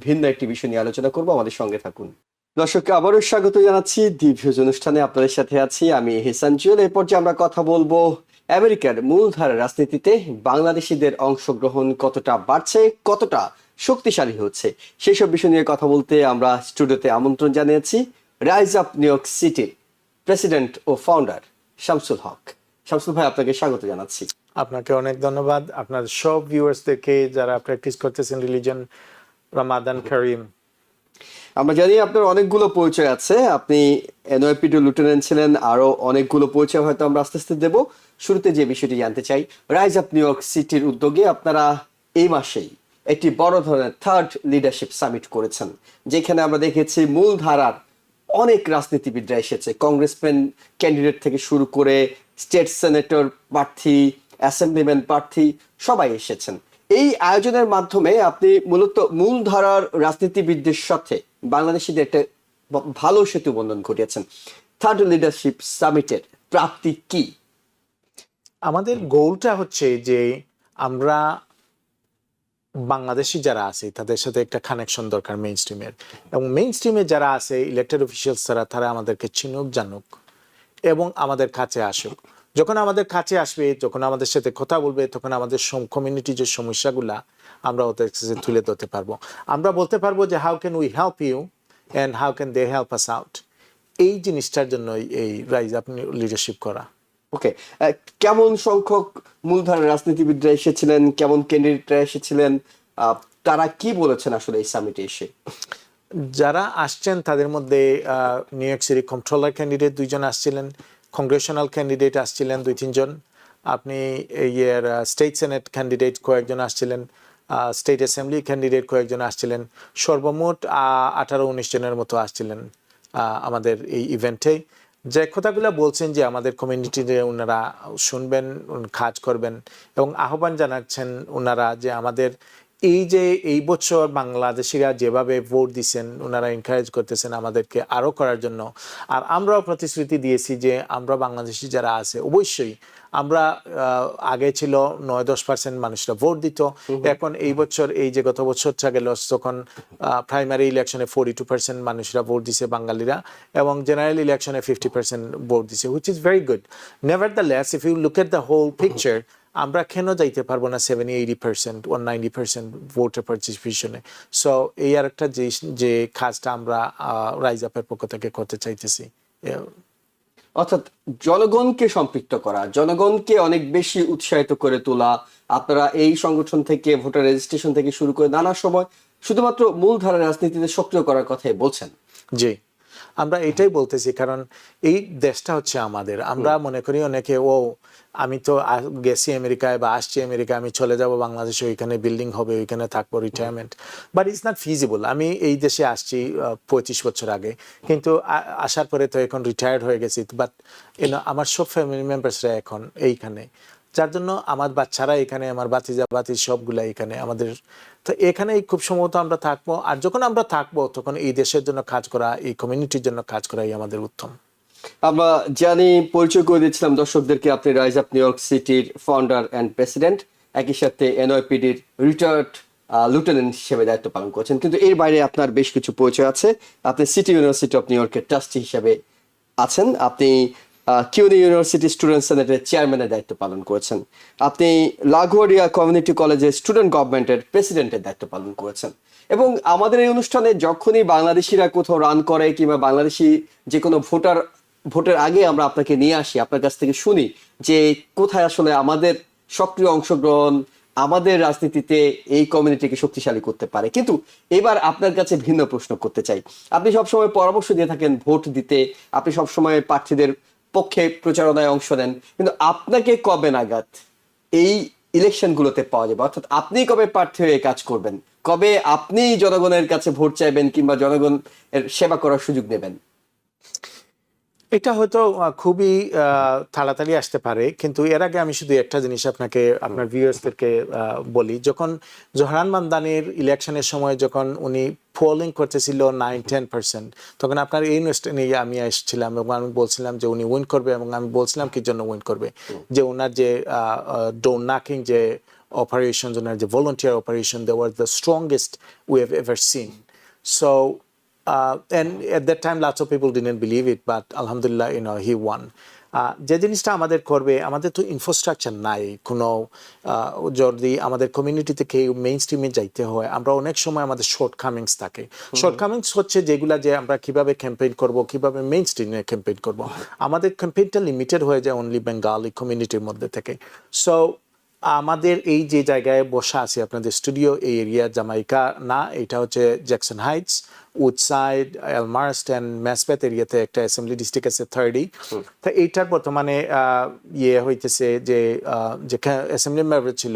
ভিন্ন একটি বিষয় নিয়ে আলোচনা করব, আমাদের সঙ্গে থাকুন। দর্শককে আবারও স্বাগত জানাচ্ছি দি ভিউজ অনুষ্ঠানে। আপনাদের সাথে আছি আমি এহসান জুয়েল। এই পর্যায়ে আমরা কথা বলবো আমেরিকার মূলধারা রাজনীতিতে বাংলাদেশিদের অংশগ্রহণ কতটা বাড়ছে, কতটা শক্তিশালী হচ্ছে, সেই সব বিষয় নিয়ে কথা বলতে আমরা স্টুডিওতে আমন্ত্রণ জানিয়েছি রাইজ আপ নিউ ইয়র্ক সিটির প্রেসিডেন্ট ও ফাউন্ডার শামসুল হক। শামসুল ভাই, আপনাকে স্বাগত জানাচ্ছি। আপনাকে অনেক ধন্যবাদ। আপনার সব ভিউয়ার্সদেরকে যারা প্র্যাকটিস করতেছেন রিলিজন, রমাদান কারিম। আমরা জানি আপনার অনেকগুলো পরিচয় আছে, আপনি NYPD লিউটেন্যান্ট ছিলেন, আরো অনেকগুলো পরিচয় হয়তো আমরা আস্তে আস্তে দেব। শুরুতে যে বিষয়টি জানতে চাই, রাইজ আপ নিউ ইয়র্ক সিটির উদ্যোগে আপনারা এই মাসেই একটি বড় ধরনের থার্ড লিডারশিপ সামিট করেছেন, যেখানে আমরা দেখেছি মূলধারার অনেক রাজনীতিবিদরা এসেছে, কংগ্রেসম্যান ক্যান্ডিডেট থেকে শুরু করে স্টেট সেনেটর প্রার্থী, অ্যাসেম্বলিম্যান প্রার্থী, সবাই এসেছেন। এই আয়োজনের মাধ্যমে আপনি মূলত মূলধারার রাজনীতিবিদদের সাথে বাংলাদেশিদের একটা ভালো সেতু বন্ধন ঘটিয়েছেন। থার্ড লিডারশিপ সামিটের প্রাপ্তি কি? আমাদের গোলটা হচ্ছে যে আমরা বাংলাদেশি যারা আছে তাদের সাথে একটা কানেকশন দরকার মেইন স্ট্রিমের, এবং মেইন স্ট্রিমে যারা আছে ইলেক্টেড অফিসিয়ালস তারা আমাদেরকে চিনুক, জানুক এবং আমাদের কাছে আসুক। যখন আমাদের কাছে আসবে, যখন আমাদের সাথে কথা বলবে, তখন আমাদের কমিউনিটি যে সমস্যাগুলা আমরা ওদের কাছে তুলে ধরতে পারবো। আমরা বলতে পারবো যে how can we help you and how can they help us out. এই জিনিসটার জন্য এই রাইজ আপ লিডারশিপ করা। ওকে, কেমন সংখ্যক মূলধারার রাজনীতিবিদরা এসেছিলেন, কেমন ক্যান্ডিডেটরা এসেছিলেন, তারা কি বলেছেন আসলে এই সামিটে এসে? যারা আসছেন তাদের মধ্যে new York city controller candidate 2 জন আসছিলেন, কংগ্রেশনাল ক্যান্ডিডেট আসছিলেন 2-3 জন, আপনি ইয়ের স্টেট সেনেট ক্যান্ডিডেট কয়েকজন আসছিলেন, স্টেট অ্যাসেম্বলি ক্যান্ডিডেট কয়েকজন আসছিলেন, সর্বমোট 18-19 জনের মতো আসছিলেন আমাদের এই ইভেন্টে। যে কথাগুলো বলছেন যে আমাদের কমিউনিটিতে ওনারা শুনবেন, কাজ করবেন এবং আহ্বান জানাচ্ছেন ওনারা যে আমাদের এই যে এই বছর বাংলাদেশিরা যেভাবে ভোট দিচ্ছেন, ওনারা এনকারেজ করতেছেন আমাদেরকে আরও করার জন্য। আর আমরাও প্রতিশ্রুতি দিয়েছি যে আমরা বাংলাদেশি যারা আছে অবশ্যই আমরা আগে ছিল 9-10% মানুষরা ভোট দিত, এখন এই বছর এই যে গত বছরটা গেল যখন প্রাইমারি ইলেকশনে 42% মানুষরা ভোট দিছে বাঙালিরা এবং জেনারেল ইলেকশনে 50% ভোট দিছে, which is very good. Nevertheless if you look at the whole picture, আমরা কেন যাইতে পারবো না 70-80% or 90% ভোটের পার্টিসিপেশনে? সো এই আর একটা যে কাজটা আমরা রাইজ আপের পক্ষ থেকে করতে চাইতেছি। অর্থাৎ জনগণকে সম্পৃক্ত করা, জনগণকে অনেক বেশি উৎসাহিত করে তোলা। আপনারা এই সংগঠন থেকে ভোটার রেজিস্ট্রেশন থেকে শুরু করে নানা সময় শুধুমাত্র মূলধারা রাজনীতিতে সক্রিয় করার কথাই বলছেন। জি, আমরা এটাই বলতেছি, কারণ এই দেশটা হচ্ছে আমাদের। আমরা মনে করি অনেকে আমি তো গেছি আমেরিকায় বা আসছি আমেরিকায়, আমি চলে যাব বাংলাদেশে, ওইখানে বিল্ডিং হবে, ওইখানে থাকবো, retirement, but it's not feasible. আমি এই দেশে আসছি 25 বছর আগে, কিন্তু আসার পরে তো এখন রিটায়ার্ড হয়ে গেছি, বাট আমার সব ফ্যামিলি মেম্বার্সরা এখন এইখানে, যার জন্য আমার বাচ্চারা এখানে, আমার বাতিজা বাতিজ সবগুলা এখানে আমাদের। তো এখানেই খুব সম্ভবত আমরা থাকবো, আর যখন আমরা থাকবো তখন এই দেশের জন্য কাজ করা, এই কমিউনিটির জন্য কাজ করাই আমাদের উত্তম। আমরা জানি, পরিচয় করে দিচ্ছিলাম দর্শকদেরকে, আপনি রাইজ আপ নিউ ইয়র্ক সিটির ফাউন্ডার অ্যান্ড প্রেসিডেন্ট, একই সাথে এনওয়াইপিডির রিটায়ার্ড লিউটেন্যান্ট হিসেবে দায়িত্ব পালন করছেন। কিন্তু এর বাইরে আপনার বেশ কিছু পরিচয় আছে। আপনি সিটি ইউনিভার্সিটি অফ নিউ ইয়র্কের ট্রাস্টি হিসেবে আছেন, আপনি কিউনি ইউনিভার্সিটি স্টুডেন্ট সেনেটের চেয়ারম্যানের দায়িত্ব পালন করেছেন, আপনি লাগুয়ারিয়া কমিউনিটি কলেজের স্টুডেন্ট গভর্নমেন্টের প্রেসিডেন্টের দায়িত্ব পালন করেছেন। এবং আমাদের এই অনুষ্ঠানে যখনই বাংলাদেশিরা কোথাও রান করে কিংবা বাংলাদেশি যে কোনো ভোটের আগে আমরা আপনাকে নিয়ে আসি, আপনার কাছ থেকে শুনি যে কোথায় আসলে আমাদের সক্রিয় অংশগ্রহণ আমাদের রাজনীতিতে এই কমিউনিটিকে শক্তিশালী করতে পারে। কিন্তু এবার আপনার কাছে ভিন্ন প্রশ্ন করতে চাই। আপনি সবসময় পরামর্শ দিয়ে থাকেন ভোট দিতে, আপনি সবসময় প্রার্থীদের পক্ষে প্রচারণায় অংশ নেন, কিন্তু আপনাকে কবে নাগাদ এই ইলেকশনগুলোতে পাওয়া যাবে? অর্থাৎ আপনি কবে প্রার্থী হয়ে কাজ করবেন, কবে আপনি জনগণের কাছে ভোট চাইবেন কিংবা জনগণের সেবা করার সুযোগ নেবেন? এটা হয়তো খুবই তাড়াতাড়ি আসতে পারে, কিন্তু এর আগে আমি শুধু একটা জিনিস আপনাকে, আপনার ভিউয়ার্সদেরকে বলি। যখন জোহরান মামদানির ইলেকশনের সময় যখন উনি পোলিং করতেছিল 9-10%, তখন আপনার এই অনুষ্ঠানে আমি এসেছিলাম এবং আমি বলছিলাম যে উনি উইন করবে, এবং আমি বলছিলাম কি জন্য উইন করবে, যে ওনার যে ডোর নাকিং যে অপারেশন, ওনার যে volunteer operation, they were the strongest we have ever seen. So and at that time lots of people didn't believe it, but alhamdulillah, he won. যে জিনিসটা আমাদের করবে, আমাদের তো ইনফ্রাস্ট্রাকচার নাই কোনো, যদি আমাদের কমিউনিটি থেকে মেইন স্ট্রিমে যাইতে হয়, আমরা অনেক সময় আমাদের শর্টকামিংস থাকে। শর্টকামিংস হচ্ছে যেগুলা, যে আমরা কিভাবে ক্যাম্পেইন করব, কিভাবে মেইন স্ট্রিমে ক্যাম্পেইন করব, আমাদের ক্যাম্পেইনটা লিমিটেড হয়ে যায় অনলি বেঙ্গলি কমিউনিটির মধ্যে থেকে। সো আমাদের এই যে জায়গায় বসা আছে আপনাদের স্টুডিও, এই এরিয়া জামাইকা না, এটা হচ্ছে জ্যাকসন হাইটস, উডসাইড, এলমার্স্ট অ্যান্ড ম্যাসবেথ এরিয়াতে একটা অ্যাসেম্বলি ডিস্ট্রিক্ট আছে 30। তো এইটার বর্তমানে হইতেছে যে অ্যাসেম্বলি মেম্বার ছিল,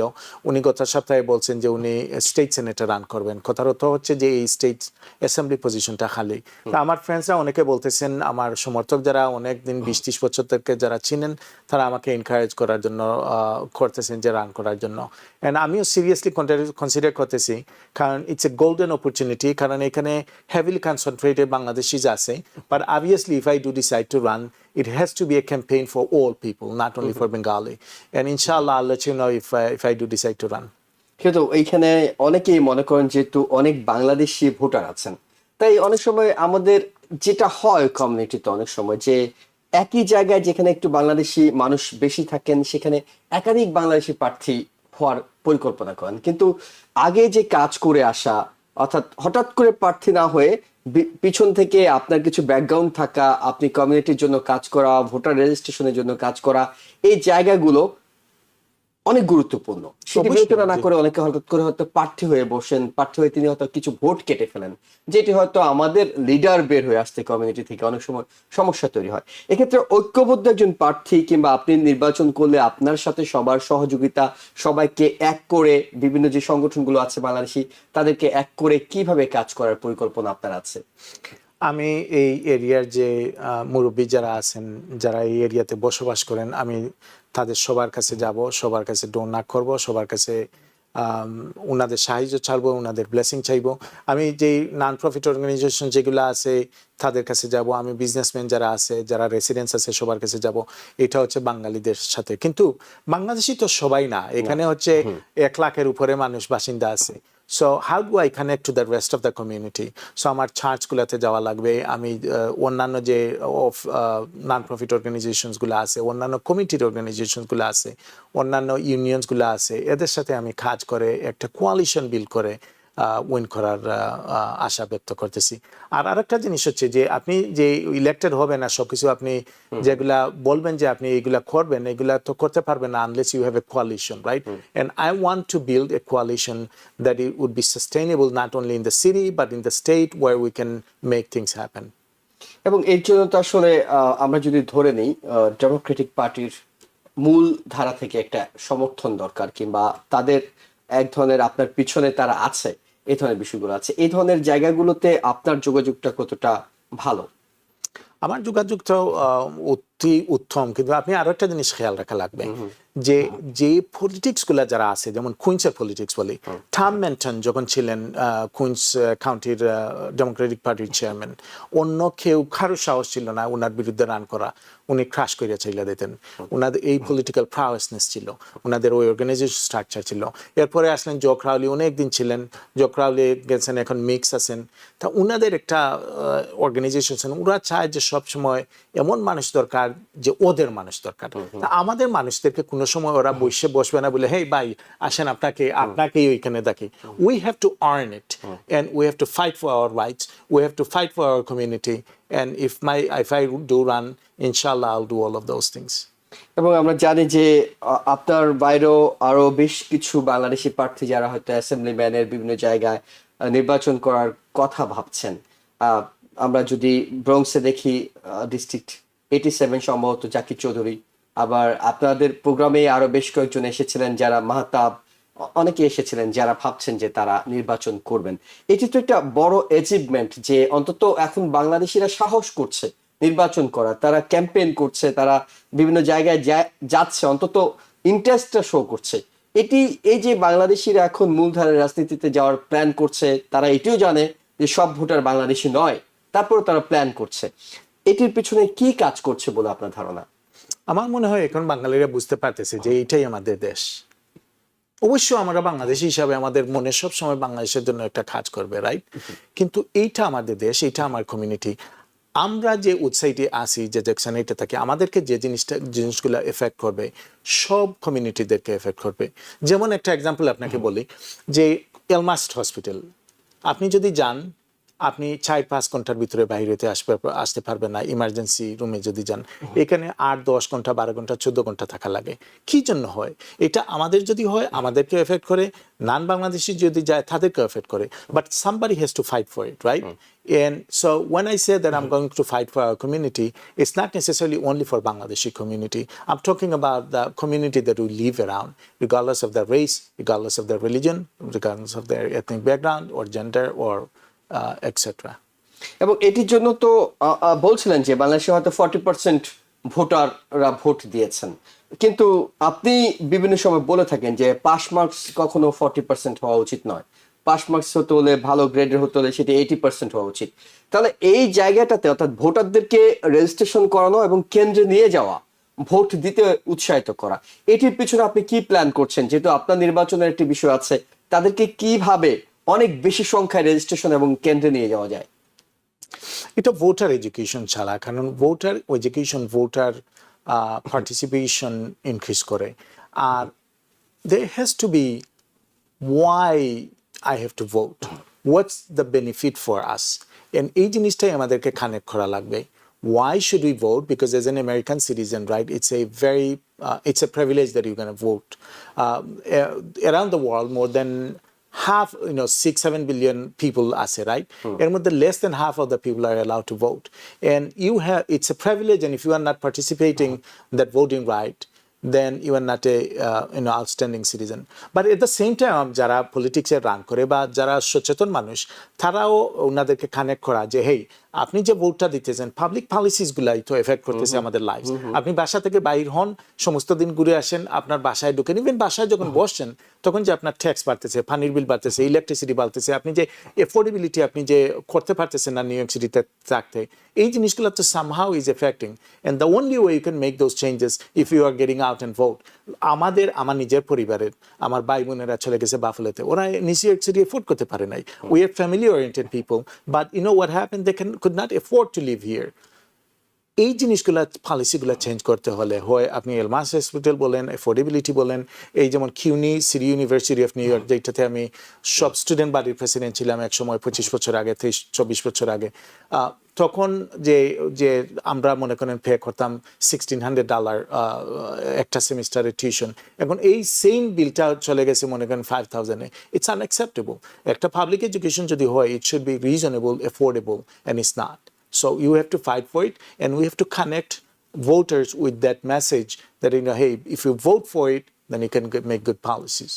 উনি গত সপ্তাহে বলছেন যে উনি স্টেট সেনেটে রান করবেন। কথার অর্থ হচ্ছে যে এই স্টেট অ্যাসেম্বলি পজিশনটা খালি। তা আমার ফ্রেন্ডসরা অনেকে বলতেছেন, আমার সমর্থক যারা অনেক দিন 20-30 বছর থেকে যারা চিনেন, তারা আমাকে এনকারেজ করার জন্য করতেছেন যে রান করার জন্য। অ্যান্ড আমিও সিরিয়াসলি কনসিডার করতেছি, কারণ ইটস এ গোল্ডেন অপরচুনিটি, কারণ এখানে heavily concentrated Bangladeshis আছে, but obviously if I do decide to run, it has to be a campaign for all people, not only for Bengali, and inshallah I'll let you know if I do decide to run. কিন্তু এইখানে অনেকেই মনে করেন যেহেতু অনেক Bangladeshi voter আছেন, তাই অনেক সময় আমাদের যেটা হয় কমিউনিটিতে অনেক সময় যে একই জায়গায় যেখানে একটু বাংলাদেশি মানুষ বেশি থাকেন, সেখানে একাধিক বাংলাদেশি প্রার্থী হওয়ার পরিকল্পনা করেন, কিন্তু আগে যে কাজ করে আসা, অর্থাৎ হঠাৎ করে প্রার্থী না হয়ে পিছন থেকে আপনার কিছু ব্যাকগ্রাউন্ড থাকা, আপনি কমিউনিটির জন্য কাজ করা, ভোটার রেজিস্ট্রেশনের জন্য কাজ করা, এই জায়গাগুলো অনেক গুরুত্বপূর্ণ। সেটি অবশ্যই, বিবেচনা না জি। করে অনেকে হঠাৎ করে হয়তো প্রার্থী হয়ে বসেন, প্রার্থী হয়ে তিনি হয়তো কিছু ভোট কেটে ফেলেন, যেটি হয়তো আমাদের লিডার বের হয়ে আসতে কমিউনিটি থেকে অনেক সময় সমস্যা তৈরি হয়। এক্ষেত্রে ঐক্যবদ্ধ একজন প্রার্থী কিংবা আপনি নির্বাচন করলে আপনার সাথে সবার সহযোগিতা, সবাইকে এক করে বিভিন্ন যে সংগঠনগুলো আছে বাংলাদেশি তাদেরকে এক করে কিভাবে কাজ করার পরিকল্পনা আপনার আছে? আমি এই এরিয়ার যে মুরব্বী যারা আছেন, যারা এই এরিয়াতে বসবাস করেন, আমি তাদের সবার কাছে যাব, সবার কাছে ডোনাট করব, সবার কাছে ওনাদের সাহায্য চাইবো, ওনাদের ব্লেসিং চাইবো। আমি যেই নন প্রফিট অর্গানাইজেশন যেগুলো আছে তাদের কাছে যাব, আমি বিজনেসম্যান যারা আছে, যারা রেসিডেন্টস আছে সবার কাছে যাব। এটা হচ্ছে বাঙালিদের সাথে। কিন্তু বাংলাদেশি তো সবাই না, এখানে হচ্ছে 1 লাখের উপরে মানুষ বাসিন্দা আছে। So how do I connect to the rest of the community? So আমার চার্চগুলোতে যাওয়া লাগবে, আমি অন্যান্য যে নন প্রফিট অর্গানাইজেশনসগুলো আছে, অন্যান্য কমিটির অর্গানাইজেশনসগুলো আছে, অন্যান্য ইউনিয়নসগুলো আছে, এদের সাথে আমি কাজ করে একটা কোয়ালিশন বিল্ড করে উইন করার আশা ব্যক্ত করতেছি। আর আরেকটা জিনিস হচ্ছে যে আপনি যে ইলেক্টেড হবেন না, সবকিছু আপনি যেগুলা বলবেন যে আপনি এগুলা করবেন, এগুলা তো করতে পারবেন না unless you have a coalition, right? And I want to build a coalition that it would be sustainable not only in the city but in the state where we can make things happen. এবং এর জন্য তো আসলে আমরা যদি ধরে নিই Democratic পার্টির মূল ধারা থেকে একটা সমর্থন দরকার, কিংবা তাদের এক ধরনের আপনার পিছনে তারা আছে, এই ধরনের বিষয়গুলো আছে। এই ধরনের জায়গাগুলোতে আপনার যোগাযোগটা কতটা ভালো? আমার যোগাযোগটা অতি উত্তম, কিন্তু আপনি আরো একটা জিনিস খেয়াল রাখা লাগবে যে যে পলিটিক্স গুলা যারা আছে, যেমন কুইন্সের পলিটিক্স বলি, টম মেন্টন যখন ছিলেন কুইন্স কাউন্টির ডেমোক্রেটিক পার্টির চেয়ারম্যান, অন্য কেউ কারো সাহস ছিল না ওনার বিরুদ্ধে রান করা। উনি ক্রাশ করে চাইলে দিতেন। ওনাদের এই পলিটিক্যাল প্রাওয়েসনেস ছিল, ওনাদের ওই অর্গানাইজেশন স্ট্রাকচার ছিল। এরপরে আসলেন জো ক্রাউলি, অনেক দিন ছিলেন। জো ক্রাউলি গেছেন, এখন মিক্স আছেন। তা ওনাদের একটা অর্গানাইজেশন ছিল, ওরা চায় যে সবসময় এমন মানুষ দরকার যে ওদের মানুষ দরকার। তা আমাদের মানুষদেরকে কোনো সময় ওরা বসবে না বলে, হেই ভাই আসেন আপনাকেই ওইখানে দেখি। We have to earn it and we have to fight for our rights, we have to fight for our community, and if I do run, ইনশাল্লাহ I'll do all of those things. এবং আমরা জানি যে আপনার বাইরেও আরো বেশ কিছু বাংলাদেশি প্রার্থী যারা হয়তো অ্যাসেম্বলিম্যানের বিভিন্ন জায়গায় নির্বাচন করার কথা ভাবছেন। আমরা যদি ব্রঙ্কসে দেখি ডিস্ট্রিক্ট 87 সম্ভবত জাকির চৌধুরী, আবার আপনাদের প্রোগ্রামে আরো বেশ কয়েকজন এসেছিলেন যারা মাহতাব, অনেকে এসেছিলেন যারা ভাবছেন যে তারা নির্বাচন করবেন। এটি তো একটা বড় অ্যাচিভমেন্ট যে অন্তত এখন বাংলাদেশিরা সাহস করছে নির্বাচন করা, তারা ক্যাম্পেইন করছে, তারা বিভিন্ন জায়গায় যাচ্ছে, অন্তত ইন্টারেস্টটা শো করছে। এই যে বাংলাদেশিরা এখন মূলধারার রাজনীতিতে যাওয়ার প্ল্যান করছে, তারা এটিও জানে যে সব ভোটার বাংলাদেশি নয়, তারপরে তারা প্ল্যান করছে। এটির পিছনে কি কাজ করছে বলে আপনার ধারণা? আমার মনে হয় এখন বাঙালিরা বুঝতে পারতেছে যে এইটাই আমাদের দেশ। অবশ্য আমরা বাংলাদেশি হিসাবে আমাদের মনে সবসময় বাংলাদেশের জন্য একটা কাজ করবে, রাইট? কিন্তু এইটা আমাদের দেশ, এইটা আমার কমিউনিটি। আমরা যে উৎসাহীতে আসি, যে যেখানে এটা থাকে, আমাদেরকে যে জিনিসগুলো এফেক্ট করবে সব কমিউনিটিদেরকে এফেক্ট করবে। যেমন একটা এক্সাম্পল আপনাকে বলি, যে এলমাস্ট হসপিটাল আপনি যদি যান, আপনি 4-5 ঘন্টার ভিতরে বাইরেতে আসতে পারবেন না। ইমার্জেন্সি রুমে যদি যান, এখানে 8-10 ঘন্টা, 12 ঘন্টা, 14 ঘন্টা থাকা লাগে। কি জন্য হয় এটা? আমাদের যদি হয় আমাদেরকে এফেক্ট করে, নন বাংলাদেশি যদি যায় তাদেরকে এফেক্ট করে। But somebody has to fight for it, right? And so when I say that I'm going to fight for our community, it's not necessarily only for Bangladeshi community. I'm talking about the community that we live around, regardless of their race, regardless of their religion, regardless of their ethnic background or gender or etc. এবং এটির জন্য তো বলছিলেন যে বাংলাদেশে হয়তো 40% ভোটাররা vote দিয়েছেন, কিন্তু আপনি বিভিন্ন সময় বলে থাকেন যে পাস মার্কস কখনো 40% হওয়া উচিত নয়। পাস মার্কস হতে হলে, ভালো গ্রেডের হতে হলে সেটি 80% হওয়া উচিত। তাহলে এই জায়গাটাতে অর্থাৎ ভোটারদেরকে রেজিস্ট্রেশন করানো এবং কেন্দ্রে নিয়ে যাওয়া, ভোট দিতে উৎসাহিত করা, এটির পিছনে আপনি কি প্ল্যান করছেন? যেহেতু আপনার নির্বাচনের একটি বিষয় আছে, তাদেরকে কিভাবে অনেক বেশি সংখ্যায় রেজিস্ট্রেশন এবং কেন্দ্রে নিয়ে যাওয়া যায়? এটা ভোটার এডুকেশন ছাড়া, কারণ voter education voter participation increase করে। আর there has to be why I have to vote, what's the benefit for us, and এই জিনিসটাই আমাদেরকে কানেক্ট করা লাগবে। Why should we vote? Because as an American citizen, right, it's a privilege that you're going to vote. Around the world, more than half, 6-7 billion people আছে, right? এর মধ্যে less than half of the people are allowed to vote. And it's a privilege, and if you are not participating that voting right, then you are not a outstanding citizen. But at the same time, যারা পলিটিক্সে run করে বা যারা সচেতন মানুষ, তারাও ওনাদেরকে connect করা যে হেই, আপনি যে ভোটটা দিতেছেন পাবলিক পলিসিস গুলাই তো এফেক্ট করতেছে আমাদের লাইফ। আপনি বাসা থেকে বাইর হন, সমস্ত দিন ঘুরে আসেন, আপনার বাসায় ঢুকেন, ইভেন বাসায় যখন বসছেন তখন যে আপনার ট্যাক্স বাড়তেছে, পানির বিল বাড়তেছে, ইলেকট্রিসিটি বাড়তেছে, আপনি যে এফোর্ডেবিলিটি আপনি যে করতে পারতেছেন না নিউ ইয়র্ক সিটিতে থাকতে, এই জিনিসগুলো তো somehow is affecting. And the only way you can make those changes if you are getting out and vote. আমার নিজের পরিবারের, আমার ভাই বোনেরা চলে গেছে বাফেলোতে, ওরা নিউ ইয়র্ক সিটি এফোর্ড করতে পারে নাই। We are family oriented people, but you know what happen, they could not afford to live here. এই জিনিসগুলা পলিসিগুলো চেঞ্জ করতে হলে হয় আপনি এলমাস হসপিটাল বলেন, এফোর্ডেবিলিটি বলেন, এই যেমন CUNY city university of New York, যেটাতে আমি সব স্টুডেন্ট বডির প্রেসিডেন্ট ছিলাম এক সময় 25 বছর আগে, 24 বছর আগে, তখন যে আমরা মনে করেন পে করতাম $1,600 একটা সেমিস্টারের টিউশন, এখন এই সেম বিলটা চলে গেছে মনে করেন 5,000-এ। It's unacceptable. একটা পাবলিক এডুকেশন যদি হয়, it should be reasonable, affordable, and it's not. So you have to fight for it, and we have to connect voters with that message that, hey, if you vote for it, then you can make good policies.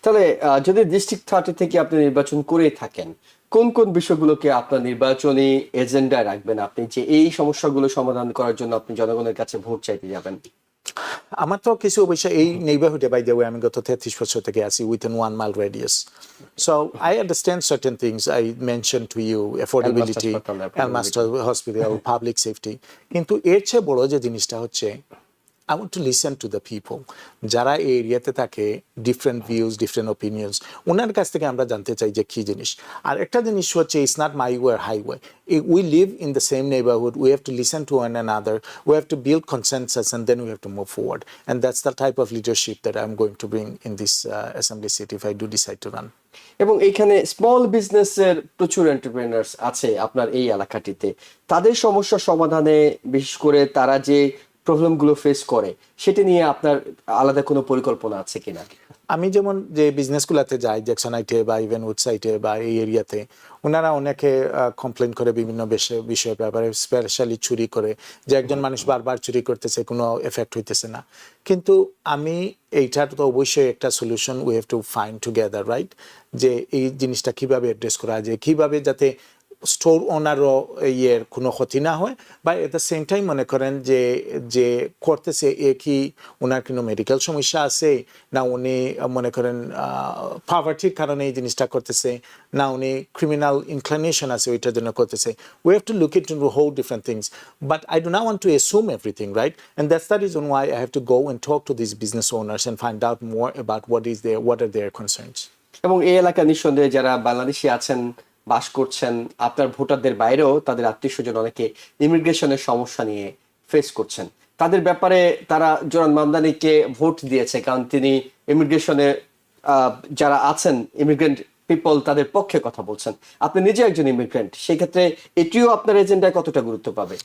তাহলে যদি district 30 থেকে আপনি নির্বাচন করে থাকেন, কোন কোন বিষয়গুলোকে আপনার নির্বাচনী এজেন্ডায় রাখবেন, আপনি যে এই সমস্যাগুলো সমাধান করার জন্য আপনি জনগণের কাছে ভোট চাইতে যাবেন? আমার তো কিছু অবশ্য এই নেইবারহুডে, বাই দ্য ওয়ে, আমি গত 33 বছর থেকে আছি within 1 mile radius. So I understand certain things I mentioned to you, affordability, Elmhurst Hospital, public safety. কিন্তু এর চেয়ে বড় যে জিনিসটা হচ্ছে, I want to listen to the people. যারা এই এরিয়াতে থাকে, ডিফারেন্ট ভিউজ, ডিফারেন্ট ওপিনিয়ন্স, ওনার কাছ থেকে আমরা জানতে চাই যে কী জিনিস। আর একটা জিনিস হচ্ছে, it's not my way or highway. We live in the same neighborhood. We have to listen to one another. We have to build consensus, and then we have to move forward. And that's the type of leadership that I'm going to bring in this assembly seat if I do decide to run. এবং এইখানে small বিজনেসের প্রচুর entrepreneurs আছে আপনার এই এলাকাটিতে, তাদের সমস্যা সমাধানে বিশেষ করে তারা যে প্রবলেমগুলো ফেস করে সেটা নিয়ে আপনার আলাদা কোনো পরিকল্পনা আছে কিনা? আমি যেমন যে বিজনেসগুলোতে যাই, জ্যাকসনাইটে বা ইভেন উডসাইটে বা এই এরিয়াতে, ওনারা অনেকে কমপ্লেন করে বিভিন্ন বিষয়ের ব্যাপারে, স্পেশালি চুরি করে, যে একজন মানুষ বারবার চুরি করতেছে, কোনো এফেক্ট হইতেছে না। কিন্তু আমি এইটার তো অবশ্যই একটা solution we have to find together, right? যে এই জিনিসটা কিভাবে অ্যাড্রেস করা যায়, কিভাবে যাতে স্টোর ওনারও কোনো ক্ষতি না হয়, বা এট দ্য সেম টাইম মনে করেন যে করতেছে কি ওনার কোনো মেডিকেল সমস্যা আছে, না উনি মনে করেন পভার্টির কারণে এই জিনিসটা করতেছে, না উনি ক্রিমিনাল ইনক্লিনেশন আছে ওইটার জন্য করতেছে। We have to look it into whole different things, but I do not want to assume everything, right? And that's the reason why I have to go and talk to this business owners and find out more about what are their concerns. এবং এই এলাকা নিঃসন্দেহে যারা বাংলাদেশি আছেন, বাস করছেন, আপনার ভোটারদের বাইরেও তাদের আত্মীয় স্বজন অনেকে ইমিগ্রেশনের সমস্যা নিয়ে ফেস করছেন, তাদের ব্যাপারে তারা জোরান মামদানিকে ভোট দিয়েছে কারণ তিনি ইমিগ্রেশনে যারা আছেন ইমিগ্রেন্ট পিপল তাদের পক্ষে কথা বলছেন। আপনি নিজে একজন ইমিগ্রেন্ট, সেই ক্ষেত্রে এটিও আপনার এজেন্ডায় কতটা গুরুত্ব পাবে?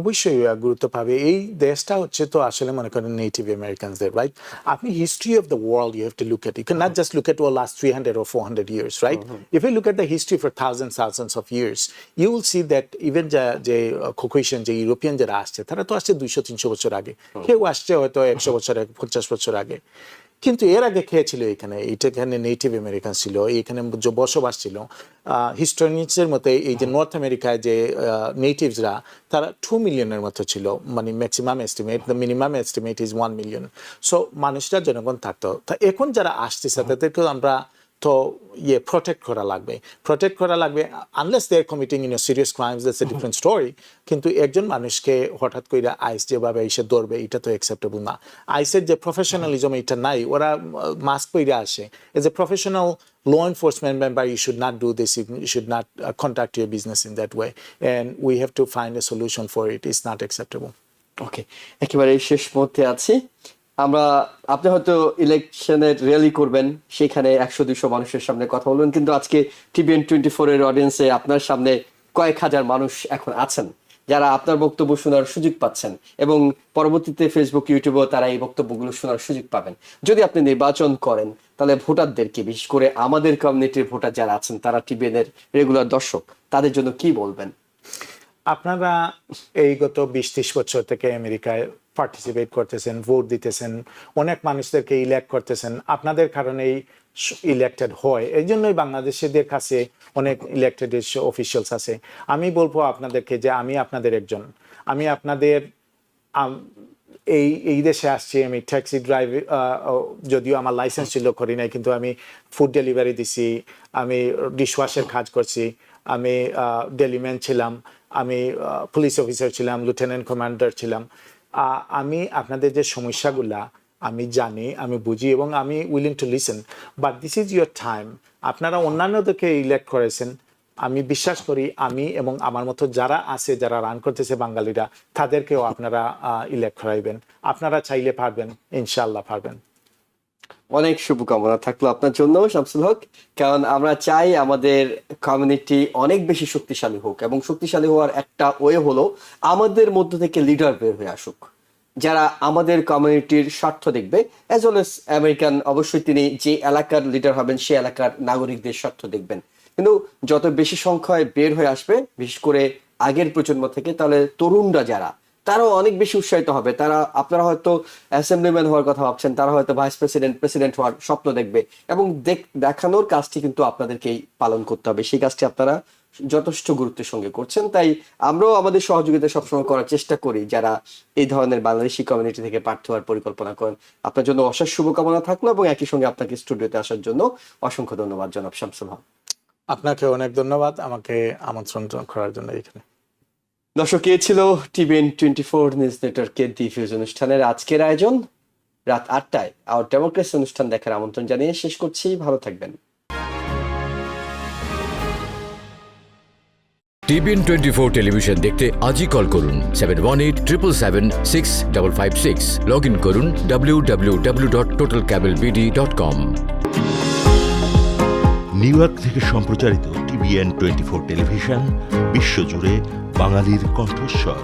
অবশ্যই গুরুত্ব পাবে। এই দেশটা হচ্ছে তো আসলে মনে করেন নেটিভ আমেরিকানসদের, রাইট? আপনি history of the world you have to look at, you can not just look at our last 300 or 400 years, right? If you look at the history for thousands of years, you will see that even যে Caucasian যে European যারা আসছে, তারা তো আসছে 200-300 বছর আগে, কেউ আসছে হয়তো 100 বছর আগে, 50 বছর আগে। কিন্তু এর আগে খেয়েছিল এখানে নেটিভ আমেরিকান ছিল, এখানে বসবাস ছিল। হিস্টোরিয়ানসের মতে এই যে নর্থ আমেরিকায় যে নেটিভসরা, তারা 2 মিলিয়নের মতো ছিল, মানে maximum estimate, the minimum estimate is 1 million. So মানুষরা জনগণ থাকতো। তা এখন যারা আসতেছে তাদেরকে আমরা তো প্রোটেক্ট করা লাগবে, unless they are committing serious crimes, that's a different story. কিন্তু একজন মানুষকে হঠাৎ করে আইস যেভাবে এসে ধরবে, এটা তো অ্যাকসেপ্টেবল না। আইসের যে প্রফেশনালিজম এটা নাই, ওরা মাস্ক পরে আসে। As a professional law enforcement member, you should not do this, you should not conduct your business in that way, and we have to find a solution for it. It's not acceptable. ওকে, একেবারে শেষ মুহূর্তে আছি আমরা। আপনি হয়তো ইলেকশনের rally করবেন, সেখানে 100-200 মানুষের সামনে কথা বলবেন, কিন্তু আজকে TVN 24 এর অডিয়েন্সে আপনার সামনে কয়েক হাজার মানুষ এখন আছেন, যারা আপনার বক্তব্য শোনার সুযোগ পাচ্ছেন এবং পরবর্তীতে ফেসবুক ইউটিউবেও তারা এই বক্তব্যগুলো শোনার সুযোগ পাবেন। যদি আপনি নির্বাচন করেন তাহলে ভোটারদেরকে, বিশেষ করে আমাদের কমিউনিটির ভোটার যারা আছেন, তারা টিবিএন এর রেগুলার দর্শক, তাদের জন্য কি বলবেন? আপনারা এই গত 20-30 বছর থেকে আমেরিকায় পার্টিসিপেট করতেছেন, ভোট দিতেছেন, অনেক মানুষদেরকে ইলেক্ট করতেছেন, আপনাদের কারণেই ইলেক্টেড হয়। এই জন্যই বাংলাদেশিদের কাছে অনেক ইলেক্টেড অফিসিয়ালস আছে। আমি বলবো আপনাদেরকে যে আমি আপনাদের একজন, আমি আপনাদের এই দেশে আসছি, আমি ট্যাক্সি ড্রাইভ, যদিও আমার লাইসেন্স ছিল, করি নাই, কিন্তু আমি ফুড ডেলিভারি দিছি, আমি ডিশওয়াশের কাজ করছি, আমি ডেলিম্যান ছিলাম, আমি পুলিশ অফিসার ছিলাম, লিeutenant কমান্ডার ছিলাম। আমি আপনাদের যে সমস্যাগুলা আমি জানি, আমি বুঝি এবং আমি willing to listen, but this is your time. আপনারা অন্যান্যদেরকে ইলেক্ট করেছেন, আমি বিশ্বাস করি আমি এবং আমার মতো যারা আছে, যারা রান করতেছে বাঙালিরা, তাদেরকেও আপনারা ইলেক্ট করাইবেন। আপনারা চাইলে পারবেন, ইনশাআল্লাহ পারবেন। অনেক শুভকামনা থাকলো আপনার জন্য শামসুল হক, কারণ আমরা চাই আমাদের কমিউনিটি অনেক বেশি শক্তিশালী হোক, এবং শক্তিশালী হওয়ার একটা ওয়ে হলো আমাদের মধ্য থেকে লিডার বের হয়ে আসুক, যারা আমাদের কমিউনিটির স্বার্থ দেখবে, অ্যাজ ওয়েল এস আমেরিকান। অবশ্যই তিনি যে এলাকার লিডার হবেন সে এলাকার নাগরিকদের স্বার্থ দেখবেন, কিন্তু যত বেশি সংখ্যায় বের হয়ে আসবে, বিশেষ করে আগের প্রজন্ম থেকে, তাহলে তরুণরা যারা, তারাও অনেক বেশি উৎসাহিত হবে। তারা, আপনারা হয়তো অ্যাসেম্বলিম্যান হওয়ার কথা ভাবছেন, তারা হয়তো ভাইস প্রেসিডেন্ট হওয়ার স্বপ্ন দেখবে, এবং দেখানোর কাজটি কিন্তু আপনাদেরকেই পালন করতে হবে। সেই কাজটি আপনারা যথেষ্ট গুরুত্বের সঙ্গে করছেন। তাই আমরাও আমাদের সহযোগিতা সবসময় করার চেষ্টা করি যারা এই ধরনের বাংলাদেশি কমিউনিটি থেকে প্রার্থী হওয়ার পরিকল্পনা করেন। আপনার জন্য অশেষ শুভকামনা থাকলো, এবং একই সঙ্গে আপনাকে স্টুডিওতে আসার জন্য অসংখ্য ধন্যবাদ জনাব শামসুল হক। আপনাকে অনেক ধন্যবাদ আমাকে আমন্ত্রণ করার জন্য এখানে। দর্শক, এ ছিল টিবিএন 24 নিউজ নেটওয়ার্কের দি ফিউজ অনুষ্ঠানের আজকের আয়োজন। রাত 8টায় আওয়ার ডেমোক্রেসি অনুষ্ঠান দেখার আমন্ত্রণ জানিয়ে শেষ করছি। ভালো থাকবেন। টিবিএন 24 টেলিভিশন দেখতে আজই কল করুন 7187776556। লগ ইন করুন www.totalcablebd.com। নিউ ইয়র্ক থেকে সম্প্রচারিত টিবিএন 24 টেলিভিশন বিশ্বজুড়ে বাঙালির কণ্ঠস্বর।